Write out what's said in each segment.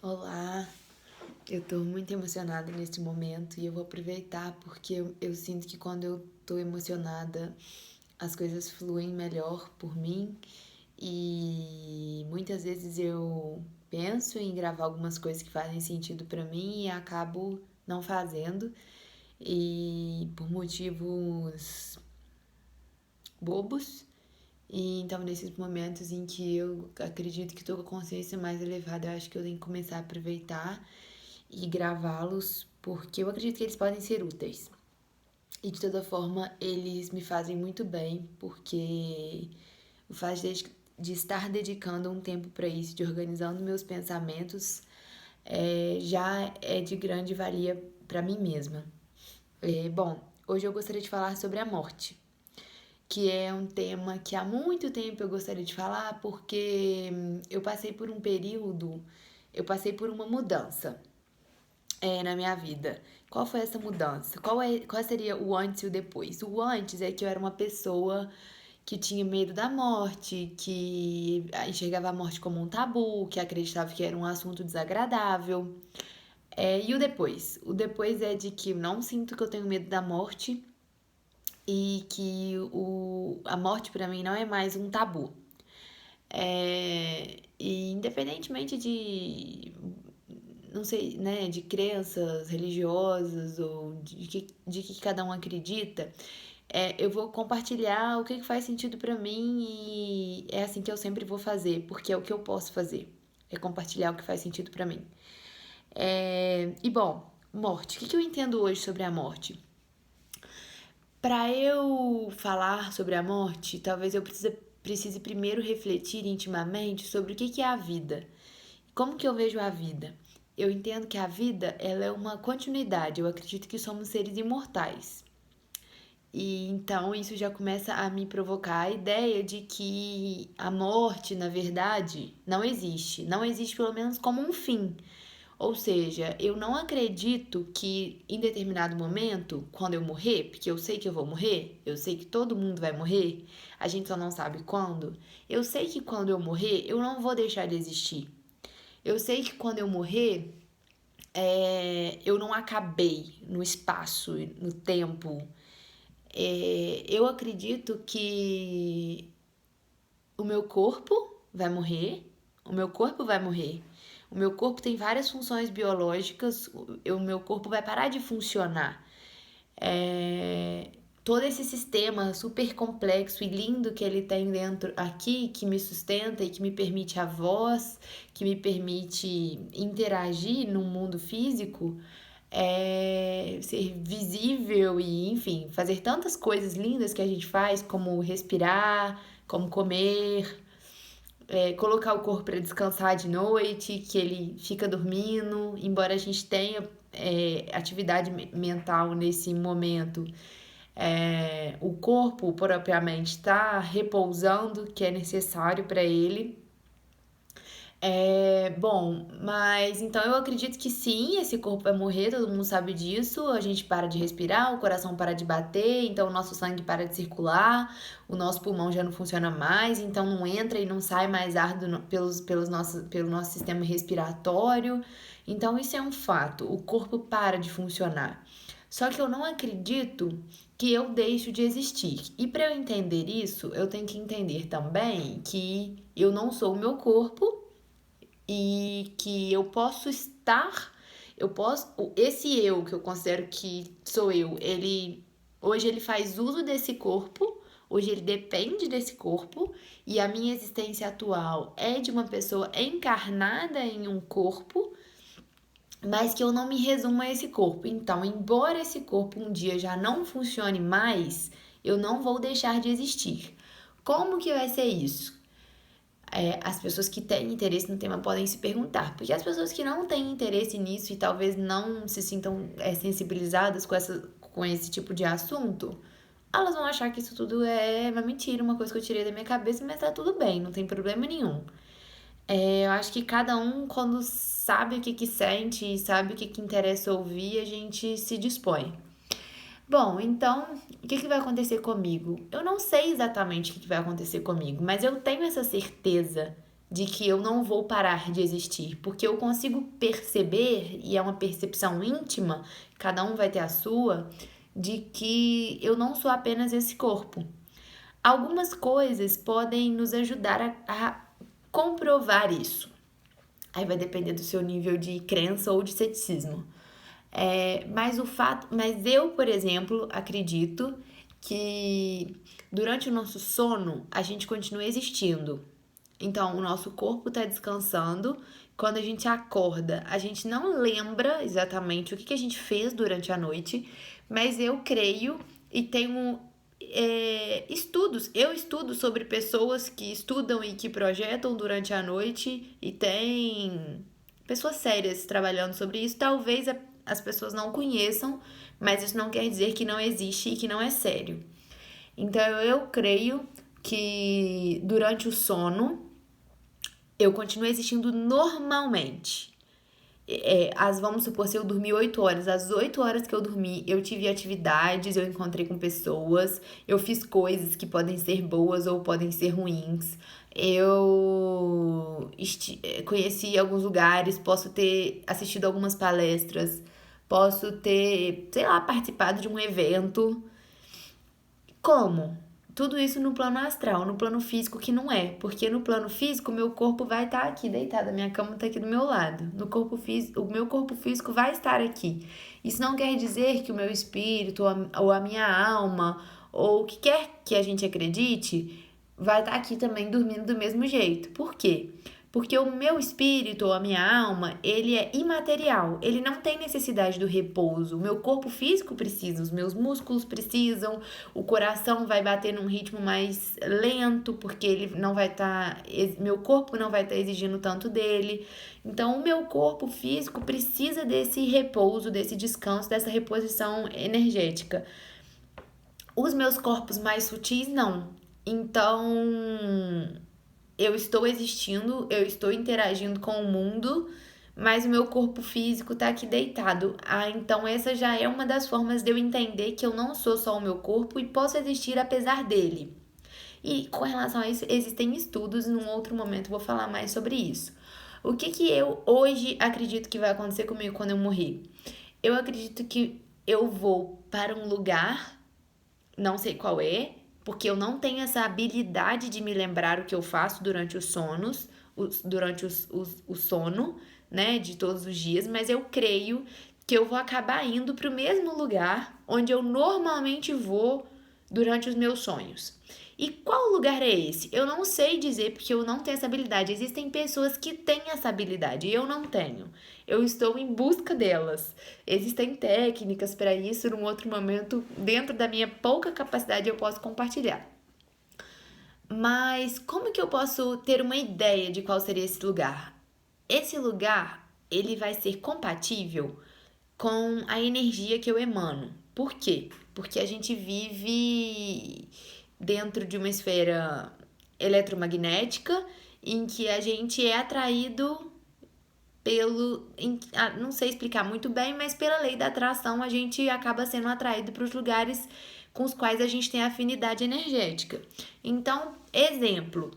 Olá, eu tô muito emocionada neste momento e eu vou aproveitar porque eu sinto que quando eu tô emocionada as coisas fluem melhor por mim e muitas vezes eu penso em gravar algumas coisas que fazem sentido pra mim e acabo não fazendo e por motivos bobos. E então, nesses momentos em que eu acredito que tô com a consciência mais elevada, eu acho que eu tenho que começar a aproveitar e gravá-los, porque eu acredito que eles podem ser úteis. E de toda forma, eles me fazem muito bem, porque o fato de estar dedicando um tempo para isso, de organizando meus pensamentos, já é de grande valia para mim mesma. Bom, hoje eu gostaria de falar sobre a morte, que é um tema que há muito tempo eu gostaria de falar, porque eu passei por um período, eu passei por uma mudança na minha vida. Qual foi essa mudança? Qual seria o antes e o depois? O antes é que eu era uma pessoa que tinha medo da morte, que enxergava a morte como um tabu, que acreditava que era um assunto desagradável. E o depois? O depois é de que eu não sinto que eu tenho medo da morte e que a morte para mim não é mais um tabu. E independentemente de, não sei, né, de crenças religiosas ou de que cada um acredita, eu vou compartilhar o que faz sentido pra mim e é assim que eu sempre vou fazer, porque é o que eu posso fazer, é compartilhar o que faz sentido pra mim. E bom, morte. O que eu entendo hoje sobre a morte? Para eu falar sobre a morte, talvez eu precise primeiro refletir intimamente sobre o que é a vida. Como que eu vejo a vida? Eu entendo que a vida ela é uma continuidade. Eu acredito que somos seres imortais. E então isso já começa a me provocar a ideia de que a morte, na verdade, não existe. Não existe, pelo menos, como um fim. Ou seja, eu não acredito que em determinado momento, quando eu morrer, porque eu sei que eu vou morrer, eu sei que todo mundo vai morrer, a gente só não sabe quando. Eu sei que quando eu morrer, eu não vou deixar de existir. Eu sei que quando eu morrer, eu não acabei no espaço, no tempo. Eu acredito que o meu corpo vai morrer, o meu corpo vai morrer. O meu corpo tem várias funções biológicas, o meu corpo vai parar de funcionar. Todo esse sistema super complexo e lindo que ele tem dentro aqui, que me sustenta e que me permite a voz, que me permite interagir no mundo físico, ser visível e, enfim, fazer tantas coisas lindas que a gente faz, como respirar, como comer, colocar o corpo para descansar de noite, que ele fica dormindo, embora a gente tenha atividade mental nesse momento. O corpo propriamente está repousando, que é necessário para ele. Bom, mas então eu acredito que sim, esse corpo vai morrer, todo mundo sabe disso. A gente para de respirar, o coração para de bater, então o nosso sangue para de circular, o nosso pulmão já não funciona mais, então não entra e não sai mais ar pelo nosso sistema respiratório. Então isso é um fato, o corpo para de funcionar. Só que eu não acredito que eu deixo de existir. E para eu entender isso, eu tenho que entender também que eu não sou o meu corpo e que eu posso estar, esse eu que eu considero que sou eu, hoje ele faz uso desse corpo, hoje ele depende desse corpo e a minha existência atual é de uma pessoa encarnada em um corpo, mas que eu não me resumo a esse corpo. Então, embora esse corpo um dia já não funcione mais, eu não vou deixar de existir. Como que vai ser isso? As pessoas que têm interesse no tema podem se perguntar, porque as pessoas que não têm interesse nisso e talvez não se sintam sensibilizadas com esse tipo de assunto, elas vão achar que isso tudo é uma mentira, uma coisa que eu tirei da minha cabeça, mas tá tudo bem, não tem problema nenhum. Eu acho que cada um, quando sabe o que sente e sabe o que interessa ouvir, a gente se dispõe. Bom, então, o que vai acontecer comigo? Eu não sei exatamente o que vai acontecer comigo, mas eu tenho essa certeza de que eu não vou parar de existir, porque eu consigo perceber, e é uma percepção íntima, cada um vai ter a sua, de que eu não sou apenas esse corpo. Algumas coisas podem nos ajudar a comprovar isso. Aí vai depender do seu nível de crença ou de ceticismo. Mas eu, por exemplo, acredito que durante o nosso sono a gente continua existindo. Então, o nosso corpo está descansando. Quando a gente acorda, a gente não lembra exatamente o que a gente fez durante a noite, mas eu creio e tenho estudos. Eu estudo sobre pessoas que estudam e que projetam durante a noite e tem pessoas sérias trabalhando sobre isso. Talvez as pessoas não conheçam, mas isso não quer dizer que não existe e que não é sério. Então, eu creio que durante o sono eu continuo existindo normalmente. Vamos supor, se eu dormi 8 horas, as 8 horas que eu dormi, eu tive atividades, eu encontrei com pessoas, eu fiz coisas que podem ser boas ou podem ser ruins, eu conheci alguns lugares, posso ter assistido algumas palestras, posso ter, sei lá, participado de um evento. Como? Tudo isso no plano astral, no plano físico que não é, porque no plano físico meu corpo vai estar aqui deitado, a minha cama está aqui do meu lado. No corpo físico, o meu corpo físico vai estar aqui. Isso não quer dizer que o meu espírito ou a minha alma ou o que quer que a gente acredite vai estar aqui também dormindo do mesmo jeito. Por quê? Porque o meu espírito ou a minha alma, ele é imaterial, ele não tem necessidade do repouso. O meu corpo físico precisa, os meus músculos precisam, o coração vai bater num ritmo mais lento, porque ele não vai estar, meu corpo não vai estar exigindo tanto dele. Então, o meu corpo físico precisa desse repouso, desse descanso, dessa reposição energética. Os meus corpos mais sutis, não. Então, eu estou existindo, eu estou interagindo com o mundo, mas o meu corpo físico tá aqui deitado. Então essa já é uma das formas de eu entender que eu não sou só o meu corpo e posso existir apesar dele. E com relação a isso, existem estudos, num outro momento vou falar mais sobre isso. O que eu hoje acredito que vai acontecer comigo quando eu morrer? Eu acredito que eu vou para um lugar, não sei qual é, porque eu não tenho essa habilidade de me lembrar o que eu faço durante os sonos, durante o sono, né, de todos os dias, mas eu creio que eu vou acabar indo para o mesmo lugar onde eu normalmente vou durante os meus sonhos. E qual lugar é esse? Eu não sei dizer porque eu não tenho essa habilidade. Existem pessoas que têm essa habilidade e eu não tenho. Eu estou em busca delas. Existem técnicas para isso, num outro momento, dentro da minha pouca capacidade, eu posso compartilhar. Mas como que eu posso ter uma ideia de qual seria esse lugar? Esse lugar, ele vai ser compatível com a energia que eu emano. Por quê? Porque a gente vive dentro de uma esfera eletromagnética em que a gente é atraído não sei explicar muito bem, mas pela lei da atração a gente acaba sendo atraído para os lugares com os quais a gente tem afinidade energética. Então, exemplo,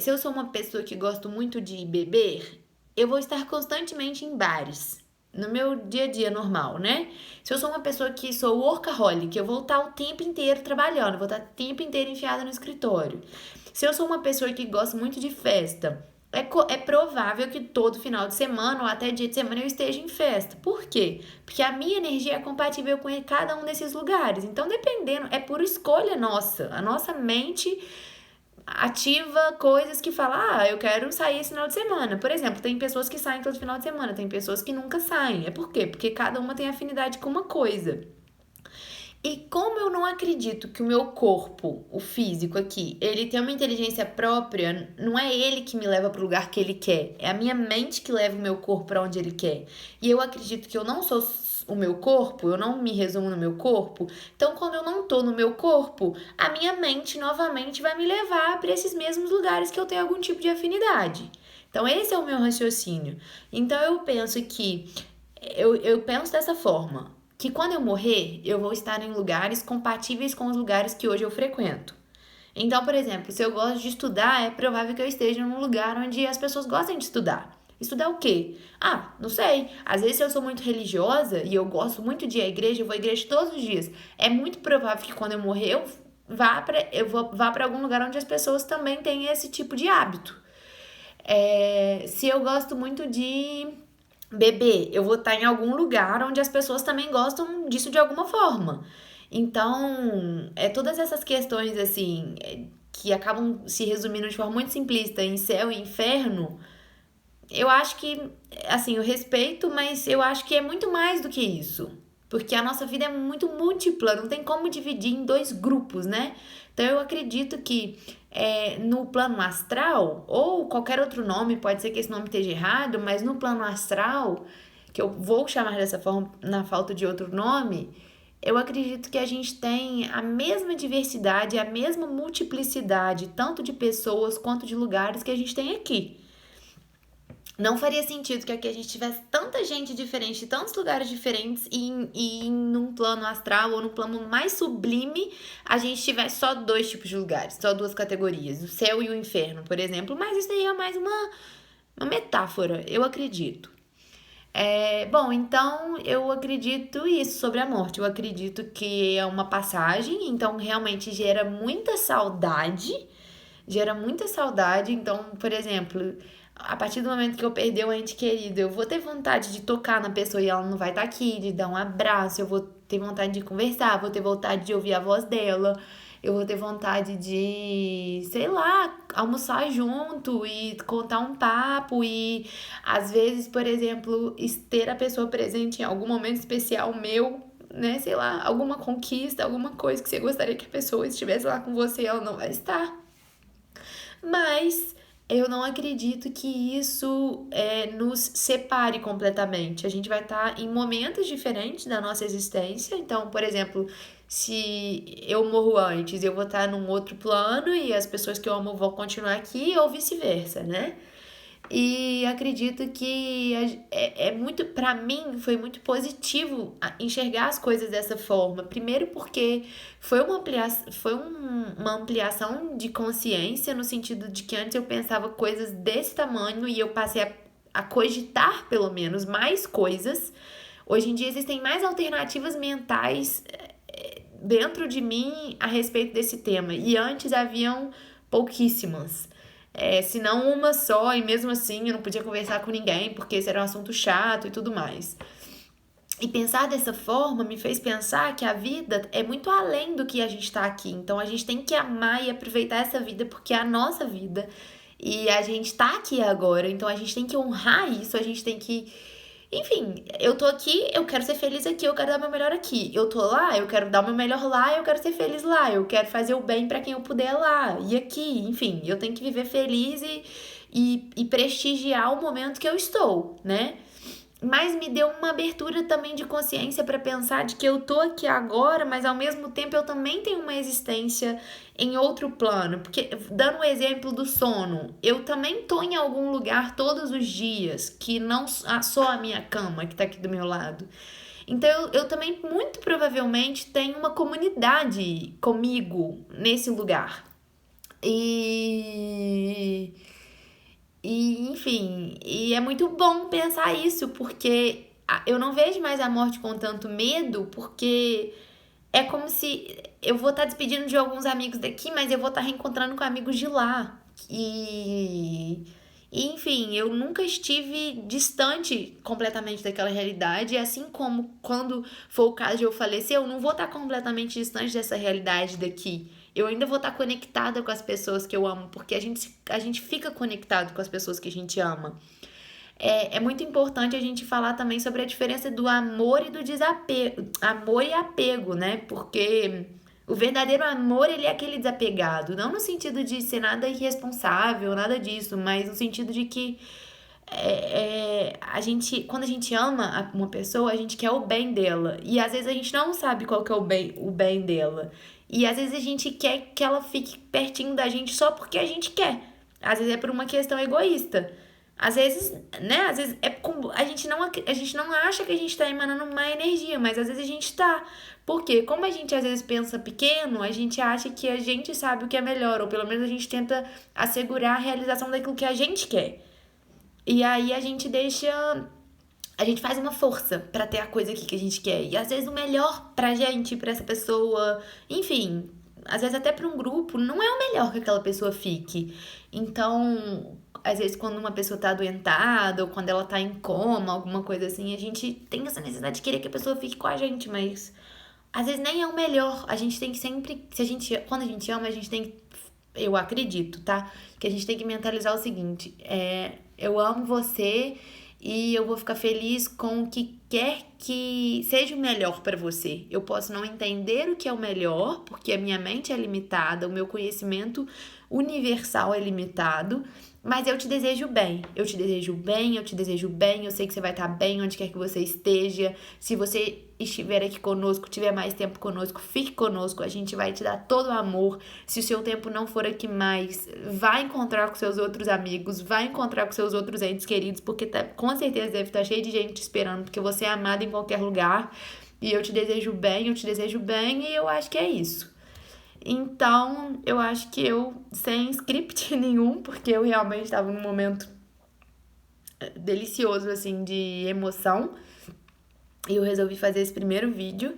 se eu sou uma pessoa que gosto muito de beber, eu vou estar constantemente em bares, no meu dia a dia normal, né? Se eu sou uma pessoa que sou workaholic, eu vou estar o tempo inteiro trabalhando, vou estar o tempo inteiro enfiada no escritório. Se eu sou uma pessoa que gosta muito de festa, é provável que todo final de semana ou até dia de semana eu esteja em festa. Por quê? Porque a minha energia é compatível com cada um desses lugares. Então, dependendo, é por escolha nossa. A nossa mente ativa coisas que falam, eu quero sair esse final de semana. Por exemplo, tem pessoas que saem todo final de semana, tem pessoas que nunca saem. É por quê? Porque cada uma tem afinidade com uma coisa. E como eu não acredito que o meu corpo, o físico aqui, ele tem uma inteligência própria, não é ele que me leva para o lugar que ele quer, é a minha mente que leva o meu corpo para onde ele quer. E eu acredito que eu não sou o meu corpo, eu não me resumo no meu corpo. Então, quando eu não tô no meu corpo, a minha mente novamente vai me levar para esses mesmos lugares que eu tenho algum tipo de afinidade. Então, esse é o meu raciocínio. Então, eu penso dessa forma, que quando eu morrer, eu vou estar em lugares compatíveis com os lugares que hoje eu frequento. Então, por exemplo, se eu gosto de estudar, é provável que eu esteja num lugar onde as pessoas gostem de estudar. Estudar o quê? Ah, não sei. Às vezes, se eu sou muito religiosa e eu gosto muito de ir à igreja, eu vou à igreja todos os dias. É muito provável que quando eu morrer, vá para algum lugar onde as pessoas também têm esse tipo de hábito. Se eu gosto muito de beber, eu vou estar em algum lugar onde as pessoas também gostam disso de alguma forma. Então, todas essas questões, assim, que acabam se resumindo de forma muito simplista em céu e inferno, eu acho que, assim, eu respeito, mas eu acho que é muito mais do que isso. Porque a nossa vida é muito múltipla, não tem como dividir em dois grupos, né? Então eu acredito que no plano astral, ou qualquer outro nome, pode ser que esse nome esteja errado, mas no plano astral, que eu vou chamar dessa forma na falta de outro nome, eu acredito que a gente tem a mesma diversidade, a mesma multiplicidade, tanto de pessoas quanto de lugares que a gente tem aqui. Não faria sentido que aqui a gente tivesse tanta gente diferente, tantos lugares diferentes, e num plano astral ou num plano mais sublime a gente tivesse só dois tipos de lugares, só duas categorias, o céu e o inferno, por exemplo. Mas isso aí é mais uma metáfora, eu acredito. Bom, então eu acredito isso sobre a morte. Eu acredito que é uma passagem, então realmente gera muita saudade. Então, por exemplo, a partir do momento que eu perder um ente querido, eu vou ter vontade de tocar na pessoa e ela não vai estar aqui, de dar um abraço, eu vou ter vontade de conversar, vou ter vontade de ouvir a voz dela, eu vou ter vontade de, sei lá, almoçar junto e contar um papo e às vezes, por exemplo, ter a pessoa presente em algum momento especial meu, né, sei lá, alguma conquista, alguma coisa que você gostaria que a pessoa estivesse lá com você, ela não vai estar. Mas eu não acredito que isso nos separe completamente. A gente vai estar em momentos diferentes da nossa existência. Então, por exemplo, se eu morro antes, eu vou estar num outro plano e as pessoas que eu amo vão continuar aqui, ou vice-versa, né? E acredito que muito, para mim, foi muito positivo enxergar as coisas dessa forma. Primeiro porque foi uma ampliação de consciência, no sentido de que antes eu pensava coisas desse tamanho e eu passei a cogitar, pelo menos, mais coisas. Hoje em dia existem mais alternativas mentais dentro de mim a respeito desse tema. E antes haviam pouquíssimas. Se não uma só, e mesmo assim eu não podia conversar com ninguém, porque esse era um assunto chato e tudo mais. E pensar dessa forma me fez pensar que a vida é muito além do que a gente está aqui. Então a gente tem que amar e aproveitar essa vida, porque é a nossa vida. E a gente tá aqui agora, então a gente tem que honrar isso, a gente tem que. Enfim, eu tô aqui, eu quero ser feliz aqui, eu quero dar meu melhor aqui. Eu tô lá, eu quero dar o meu melhor lá, eu quero ser feliz lá. Eu quero fazer o bem pra quem eu puder lá. E aqui, enfim, eu tenho que viver feliz e prestigiar o momento que eu estou, né? Mas me deu uma abertura também de consciência para pensar de que eu tô aqui agora, mas ao mesmo tempo eu também tenho uma existência em outro plano. Porque, dando o exemplo do sono, eu também tô em algum lugar todos os dias, que não só a minha cama que tá aqui do meu lado. Então eu também, muito provavelmente, tenho uma comunidade comigo nesse lugar. E enfim, e é muito bom pensar isso, porque eu não vejo mais a morte com tanto medo, porque é como se eu vou estar despedindo de alguns amigos daqui, mas eu vou estar reencontrando com amigos de lá. Enfim, eu nunca estive distante completamente daquela realidade, assim como quando for o caso de eu falecer, eu não vou estar completamente distante dessa realidade daqui. Eu ainda vou estar conectada com as pessoas que eu amo, porque a gente fica conectado com as pessoas que a gente ama. É muito importante a gente falar também sobre a diferença do amor e do desapego, amor e apego, né? Porque o verdadeiro amor, ele é aquele desapegado, não no sentido de ser nada irresponsável, nada disso, mas no sentido de que quando a gente ama uma pessoa, a gente quer o bem dela. E às vezes a gente não sabe qual que é o bem dela. E às vezes a gente quer que ela fique pertinho da gente só porque a gente quer. Às vezes é por uma questão egoísta. Às vezes, né? Às vezes a gente não acha que a gente tá emanando uma energia, mas às vezes a gente tá. Porque como a gente às vezes pensa pequeno, a gente acha que a gente sabe o que é melhor, ou pelo menos a gente tenta assegurar a realização daquilo que a gente quer. E aí a gente deixa. A gente faz uma força pra ter a coisa aqui que a gente quer. E às vezes o melhor pra gente, pra essa pessoa, enfim, às vezes até pra um grupo, não é o melhor que aquela pessoa fique. Então, às vezes quando uma pessoa tá adoentada ou quando ela tá em coma, alguma coisa assim, a gente tem essa necessidade de querer que a pessoa fique com a gente, mas às vezes nem é o melhor. A gente tem que sempre, se a gente, quando a gente ama, a gente tem, eu acredito, tá? Que a gente tem que mentalizar o seguinte: eu amo você e eu vou ficar feliz com o que quer que seja o melhor pra você. Eu posso não entender o que é o melhor, porque a minha mente é limitada, o meu conhecimento universal é limitado, mas eu te desejo bem. Eu te desejo bem, eu te desejo bem, eu sei que você vai estar bem onde quer que você esteja. Se você estiver aqui conosco, tiver mais tempo conosco, fique conosco, a gente vai te dar todo o amor. Se o seu tempo não for aqui mais, vai encontrar com seus outros amigos, vai encontrar com seus outros entes queridos, porque com certeza deve estar cheio de gente te esperando, porque você é amado em qualquer lugar. E eu te desejo bem, eu te desejo bem, e eu acho que é isso. Então, eu acho que eu, sem script nenhum, porque eu realmente estava num momento delicioso, assim, de emoção, e eu resolvi fazer esse primeiro vídeo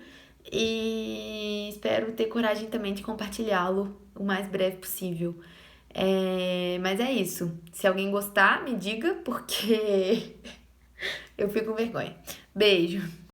e espero ter coragem também de compartilhá-lo o mais breve possível. Mas é isso. Se alguém gostar, me diga, porque eu fico com vergonha. Beijo!